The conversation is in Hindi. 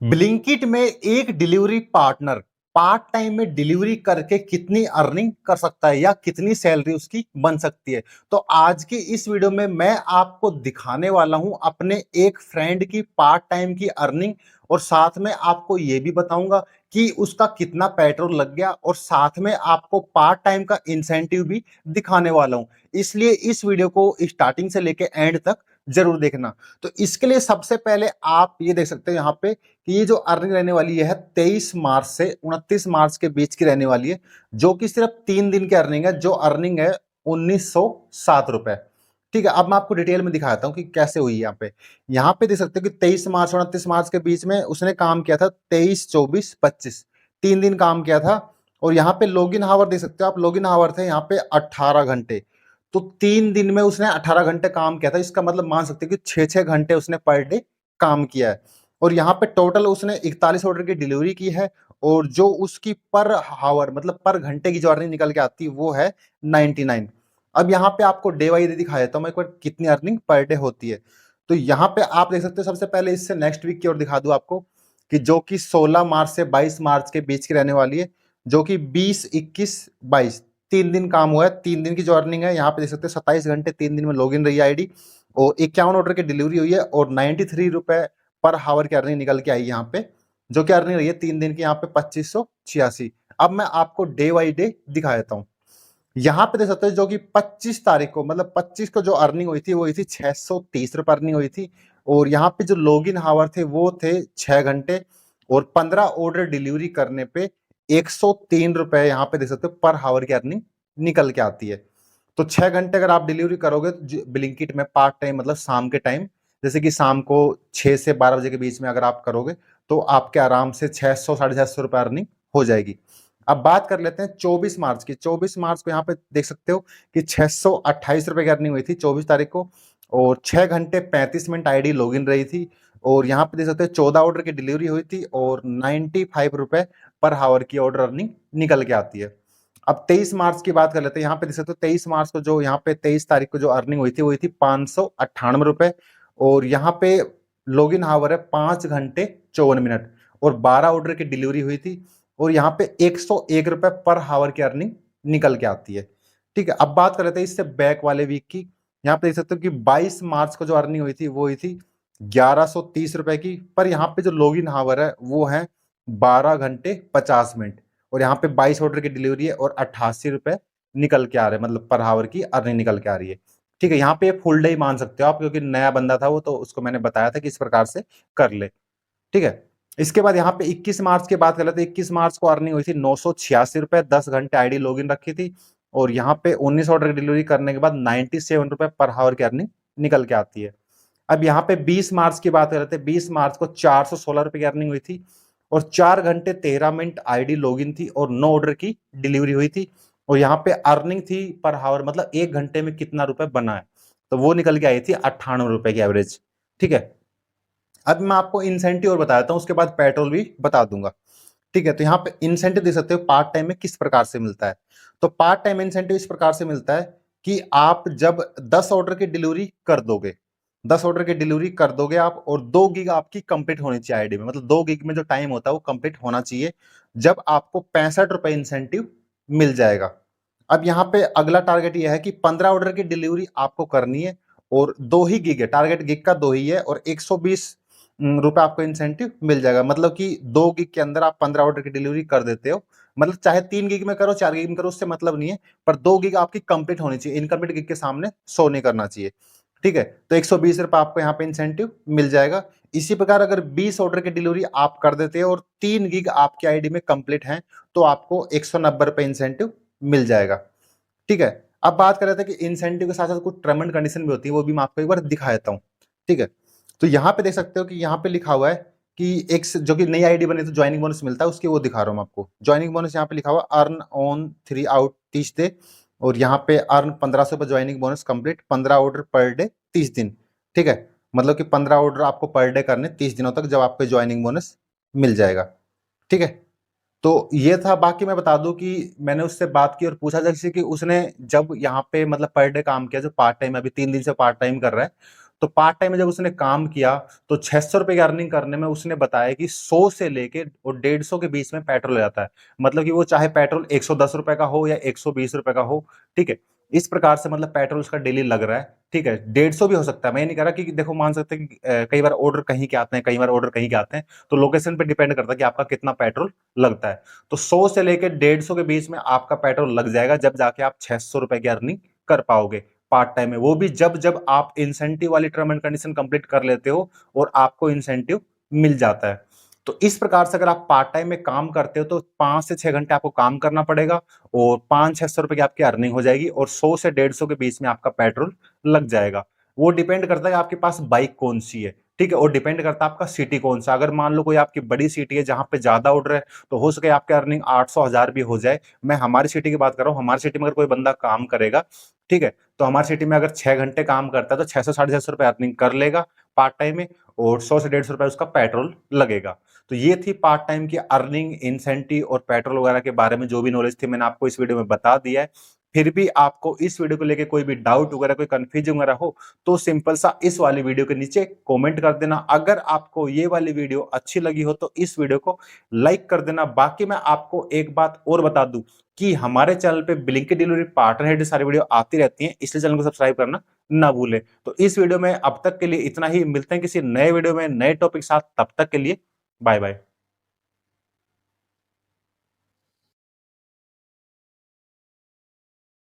ब्लिंकिट में एक डिलीवरी पार्टनर पार्ट टाइम में डिलीवरी करके कितनी अर्निंग कर सकता है या कितनी सैलरी उसकी बन सकती है। तो आज की इस वीडियो में मैं आपको दिखाने वाला हूं अपने एक फ्रेंड की पार्ट टाइम की अर्निंग, और साथ में आपको यह भी बताऊंगा कि उसका कितना पेट्रोल लग गया, और साथ में आपको पार्ट टाइम का इंसेंटिव भी दिखाने वाला हूं। इसलिए इस वीडियो को स्टार्टिंग से लेके एंड तक जरूर देखना। तो इसके लिए सबसे पहले आप ये देख सकते हो यहाँ पे कि ये जो अर्निंग रहने वाली है 23 मार्च से 29 मार्च के बीच की रहने वाली है, जो कि सिर्फ 3 दिन की अर्निंग है। जो अर्निंग है 1907 रुपए। ठीक है, अब मैं आपको डिटेल में दिखाता हूं कि कैसे हुई यहाँ पे। यहाँ पे देख सकते हो कि 23 मार्च और 29 मार्च के बीच में उसने काम किया था 23, 24, 25, 3 दिन काम किया था। और यहाँ पे लॉगिन हावर देख सकते हो आप, लॉगिन हावर थे यहाँ पे 18 घंटे। तो 3 दिन में उसने 18 घंटे काम किया था। इसका मतलब मान सकते हो कि 6-6 घंटे उसने पर डे काम किया है। और यहाँ पे टोटल उसने 41 ऑर्डर की डिलीवरी की है, और जो उसकी पर हावर मतलब पर घंटे की जो अर्निंग निकल के आती है वो है 99। अब यहाँ पे आपको डे वाइज दिखा देता हूँ मैं एक बार कितनी अर्निंग पर डे होती है। तो यहाँ पे आप देख सकते हो, सबसे पहले इससे नेक्स्ट वीक की ओर दिखा दूं आपको कि जो कि 16 मार्च से 22 मार्च के बीच की रहने वाली है, जो कि 20, 21, 22 3 दिन काम हुआ है। 3 दिन की जो अर्निंग है यहाँ पे देख सकते हो 27 घंटे 3 दिन में लॉग इन रही आईडी, और 51 ऑर्डर की डिलीवरी हुई है, और 93 रुपए पर हावर की अर्निंग निकल के आई यहाँ पे, जो कि अर्निंग रही है 3 दिन की यहाँ पे 2586। अब मैं आपको डे बाई डे दिखा देता हूँ। यहाँ पे देख सकते हो जो कि 25 तारीख को मतलब 25 को जो अर्निंग हुई थी वो हुई थी 630 रुपए अर्निंग हुई थी। और यहाँ पे जो लॉगिन हावर थे वो थे 6 घंटे, और 15 ऑर्डर डिलीवरी करने पे 103 रुपए यहाँ पे देख सकते हो पर हावर की अर्निंग निकल के आती है। तो 6 घंटे अगर आप डिलीवरी करोगे तो ब्लिंकिट में पार्ट टाइम मतलब शाम के टाइम, जैसे कि शाम को 6 से 12 बजे के बीच में अगर आप करोगे तो आपके आराम से 600 650 रुपए अर्निंग हो जाएगी। अब बात कर लेते हैं 24 मार्च की। 24 मार्च को यहाँ पे देख सकते हो कि 628 रुपए की अर्निंग हुई थी 24 तारीख को, और 6 घंटे 35 मिनट आईडी लॉगिन रही थी। और यहाँ पे देख सकते हो 14 ऑर्डर की डिलीवरी हुई थी, और 95 रुपए पर हावर की ऑर्डर अर्निंग निकल के आती है। अब 23 मार्च की बात कर लेते हैं। यहाँ पे देख सकते हो 23 मार्च को जो यहाँ पे 23 तारीख को जो अर्निंग हुई थी वो हुई थी 598 रुपए, और यहाँ पे लॉगिन हावर है 5 घंटे 54 मिनट, और 12 ऑर्डर की डिलीवरी हुई थी, और यहाँ पे 101 रुपए पर हावर की अर्निंग निकल के आती है। ठीक है, अब बात कर लेते हैं इससे बैक वाले वीक की। यहाँ पे देख सकते हो कि 22 मार्च को जो अर्निंग हुई थी वो हुई थी 1130 रुपए की, पर यहाँ पे जो लॉगिन हावर है वो है 12 घंटे 50 मिनट, और यहाँ पे 22 ऑर्डर की डिलीवरी है, और 88 रुपए निकल के आ रहे हैं मतलब पर हावर की अर्निंग निकल के आ रही है। ठीक है, यहाँ पे फुल डे ही मान सकते हो आप, क्योंकि नया बंदा था वो, तो उसको मैंने बताया था कि इस प्रकार से कर ले। ठीक है, इसके बाद यहाँ पे 21 मार्च की बात कर लेते हैं। 21 मार्च को अर्निंग हुई थी 986 रुपए, 10 घंटे आईडी लॉगिन रखी थी, और यहाँ पे 19 ऑर्डर डिलीवरी करने के बाद 97 रुपए पर हावर की अर्निंग निकल के आती है। अब यहाँ पे 20 मार्च की बात कर लेते हैं। 20 मार्च को 416 रुपए की अर्निंग हुई थी, और 4 घंटे 13 मिनट आईडी लॉगिन थी, और 9 ऑर्डर की डिलीवरी हुई थी, और यहाँ पे अर्निंग थी पर हावर मतलब 1 घंटे में कितना रुपए बना है, तो वो निकल के आई थी 98 रुपए की एवरेज। ठीक है, अब मैं आपको इंसेंटिव और बताता हूँ, उसके बाद पेट्रोल भी बता दूंगा। ठीक है, तो यहाँ पे इंसेंटिव दे सकते हो पार्ट टाइम में किस प्रकार से मिलता है। तो पार्ट टाइम इंसेंटिव इस प्रकार से मिलता है कि आप जब 10 ऑर्डर की डिलीवरी कर दोगे, 10 ऑर्डर की डिलीवरी कर दोगे आप, और 2 गीग आपकी कंप्लीट होनी चाहिए आईडी में, मतलब 2 गीग में जो टाइम होता है वो कंप्लीट होना चाहिए, जब आपको 65 रुपए इंसेंटिव मिल जाएगा। अब यहाँ पे अगला टारगेट ये है कि 15 ऑर्डर की डिलीवरी आपको करनी है, और 2 ही गीग है, टारगेट गीग का 2 ही है, और 120 रुपए आपको इंसेंटिव मिल जाएगा। मतलब कि 2 गीग के अंदर आप 15 ऑर्डर की डिलीवरी कर देते हो, मतलब चाहे 3 गीग में करो 4 गीग में करो उससे मतलब नहीं है, पर 2 गीग आपकी कंप्लीट होनी चाहिए, इनकम्प्लीट गीग के सामने शो नहीं करना चाहिए। ठीक है, तो 120 रुपए आपको यहाँ पे इंसेंटिव मिल जाएगा। इसी प्रकार अगर 20 ऑर्डर की डिलीवरी आप कर देते हो और 3 गीग आपकी आईडी में कंप्लीट है, तो आपको 190 रुपए इंसेंटिव मिल जाएगा। ठीक है, अब बात कर रहे थे कि इंसेंटिव के साथ साथ कुछ टर्म एंड कंडीशन भी होती है, वो भी मैं आपको एक बार दिखा देता हूँ। ठीक है, तो यहाँ पे देख सकते हो कि यहाँ पे लिखा हुआ है कि एक जो कि नई आईडी बनी तो ज्वाइनिंग बोनस मिलता है, उसके वो दिखा रहा हूँ मैं आपको। ज्वाइनिंग बोनस यहाँ पे लिखा हुआ अर्न ऑन 3 आउट 30 डे, और यहाँ पे अर्न 1500 पर joining bonus complete 15 order per day 30 दिन। ठीक है, मतलब कि 15 ऑर्डर आपको पर डे करने 30 दिनों तक, जब आपको ज्वाइनिंग बोनस मिल जाएगा। ठीक है, तो ये था। बाकी मैं बता दूं कि मैंने उससे बात की और पूछा जैसे कि उसने जब यहाँ पे मतलब पर डे काम किया, जो पार्ट टाइम अभी 3 दिन से पार्ट टाइम कर रहा है, तो पार्ट टाइम में जब उसने काम किया तो 600 रुपए की अर्निंग करने में उसने बताया कि 100 से लेके और 150 के बीच में पेट्रोल हो जाता है। मतलब कि वो चाहे पेट्रोल 110 रुपए का हो या 120 रुपए का हो, ठीक है? इस प्रकार से मतलब पेट्रोल उसका डेली लग रहा है, ठीक है? 150 भी हो सकता है। मैं ये नहीं कह रहा कि देखो मान सकते हैं कि कई बार ऑर्डर कहीं के आते हैं, कई बार ऑर्डर कहीं के आते हैं, तो लोकेशन पे डिपेंड करता है कि आपका कितना पेट्रोल लगता है। तो 100 से लेके 150 के बीच में आपका पेट्रोल लग जाएगा, जब जाके आप 600 रुपए की अर्निंग कर पाओगे पार्ट टाइम में। वो भी जब आप इंसेंटिव वाली टर्म एंड कंडीशन कंप्लीट कर लेते हो और आपको इंसेंटिव मिल जाता है। तो इस प्रकार से अगर आप पार्ट टाइम में काम करते हो तो 5 से 6 घंटे आपको काम करना पड़ेगा और 500-600 रुपए की आपकी अर्निंग हो जाएगी और 100 से 150 के बीच में आपका पेट्रोल लग जाएगा। वो डिपेंड करता है आपके पास बाइक कौन-सी है, ठीक है? और डिपेंड करता है आपका सिटी कौन-सा। अगर मान लो कोई आपकी बड़ी सिटी है जहाँ पे ज़्यादा ऑर्डर है, तो हो सके आपकी अर्निंग 800 1000 भी हो जाए। मैं हमारी सिटी की बात कर रहा हूँ, हमारी सिटी में अगर कोई बंदा काम करेगा, ठीक है? तो हमारी सिटी में अगर 6 घंटे काम करता है तो 600 साढ़े 600 रुपए अर्निंग कर लेगा पार्ट टाइम में और 100 से 150 रुपए उसका पेट्रोल लगेगा। तो ये थी पार्ट टाइम की अर्निंग, इंसेंटिव और पेट्रोल वगैरह के बारे में जो भी नॉलेज थी मैंने आपको इस वीडियो में बता दिया है। फिर भी आपको इस वीडियो को लेके कोई भी डाउट वगैरह, कोई कंफ्यूजन वगैरह हो, तो सिंपल सा इस वाली वीडियो के नीचे कमेंट कर देना। अगर आपको ये वाली वीडियो अच्छी लगी हो तो इस वीडियो को लाइक कर देना। बाकी मैं आपको एक बात और बता दूं कि हमारे चैनल पे ब्लिंकिट डिलीवरी पार्टनर हेड सारी वीडियो आती रहती हैं, इसलिए चैनल को सब्सक्राइब करना ना भूलें। तो इस वीडियो में अब तक के लिए इतना ही, मिलते हैं किसी नए वीडियो में नए टॉपिक साथ, तब तक के लिए बाय बाय।